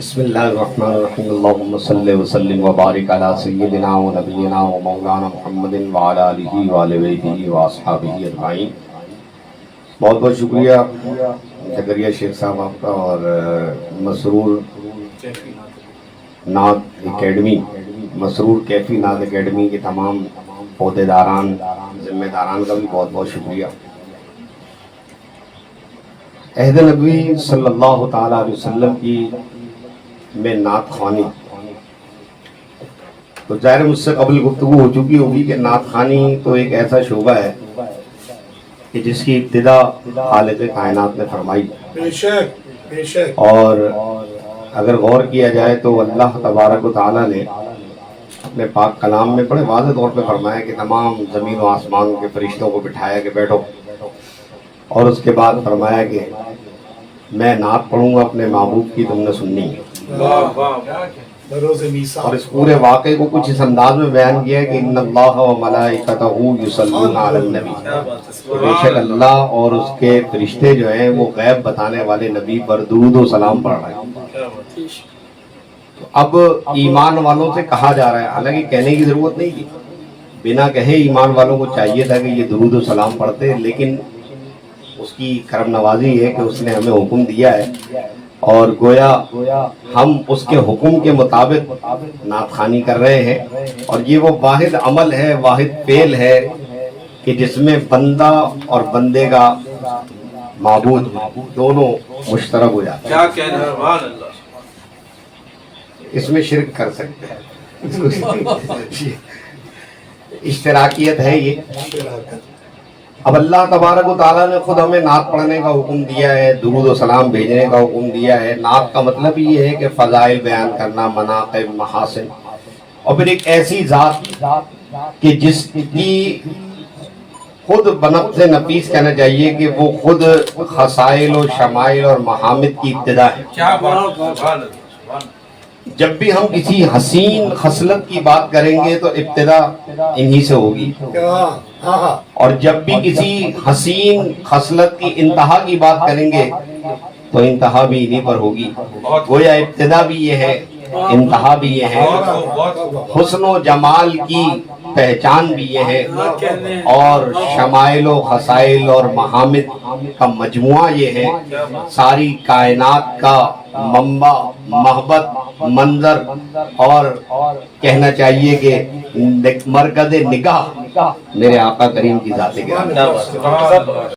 بسم اللہ الرحمن الرحیم اللہم صلی وسلم وبارک علی سیدنا و نبینا و مولانا محمد وعلی آلہ وآلہ بیتہ و اصحابہ اجمعین۔ بہت بہت شکریہ زکریا شیخ صاحب آپ کا اور مسرور نعت اکیڈمی، مسرور کیفی نعت اکیڈمی کے تمام عہدیداران، ذمہ داران کا بھی بہت بہت شکریہ۔ عہد نبوی صلی اللہ تعالیٰ علیہ وسلم کی میں نعت خوانی، تو ظاہر مجھ سے قبل گفتگو ہو چکی ہوگی کہ نعت خوانی تو ایک ایسا شعبہ ہے کہ جس کی ابتدا خالق کائنات نے فرمائی، اور اگر غور کیا جائے تو اللہ تبارک و تعالیٰ نے اپنے پاک کلام میں بڑے واضح طور پہ فرمایا کہ تمام زمین و آسمان کے فرشتوں کو بٹھایا کہ بیٹھو، اور اس کے بعد فرمایا کہ میں نعت پڑھوں گا اپنے محبوب کی، تم نے سننی ہے۔ اور اس پورے واقعے کو کچھ اس انداز میں بیان کیا ہے کہ ان اللہ و ملائکتہ یصلون علی النبی، بے شک اللہ اور اس کے فرشتے جو ہیں وہ غیب بتانے والے نبی پر درود و سلام پڑھ رہے ہیں۔ اب ایمان والوں سے کہا جا رہا ہے، حالانکہ کہنے کی ضرورت نہیں تھی، بنا کہے ایمان والوں کو چاہیے تھا کہ یہ درود و سلام پڑھتے، لیکن اس کی کرم نوازی ہے کہ اس نے ہمیں حکم دیا ہے، اور گویا ہم اس کے حکم کے مطابق نعت خوانی کر رہے ہیں، اور یہ وہ واحد عمل ہے، واحد فعل ہے کہ جس میں بندہ اور بندے کا معبود دونوں مشترک ہو جاتے ہیں۔ اس میں شرک کر سکتے ہیں، اشتراکیت ہے یہ۔ اب اللہ تبارک و تعالیٰ نے خود ہمیں نعت پڑھنے کا حکم دیا ہے، درود و سلام بھیجنے کا حکم دیا ہے۔ نعت کا مطلب یہ ہے کہ فضائل بیان کرنا، مناقب، محاسن، اور پھر ایک ایسی ذات کہ جس کی خود بنفس نفیس کہنا چاہیے کہ وہ خود خصائل و شمائل اور محامد کی ابتدا ہے۔ جب بھی ہم کسی حسین خصلت کی بات کریں گے تو ابتدا انہی سے ہوگی، اور جب بھی کسی حسین خصلت کی انتہا کی بات کریں گے تو انتہا بھی انہی پر ہوگی۔ گویا ابتدا بھی یہ ہے، انتہا بھی یہ ہے، حسن و جمال کی پہچان بھی یہ ہے، اور شمائل و خصائل اور محامد کا مجموعہ یہ ہے۔ ساری کائنات کا منبع، محبت، منظر، اور کہنا چاہیے کہ مرکز نگاہ میرے آقا کریم کی ذات گرامی۔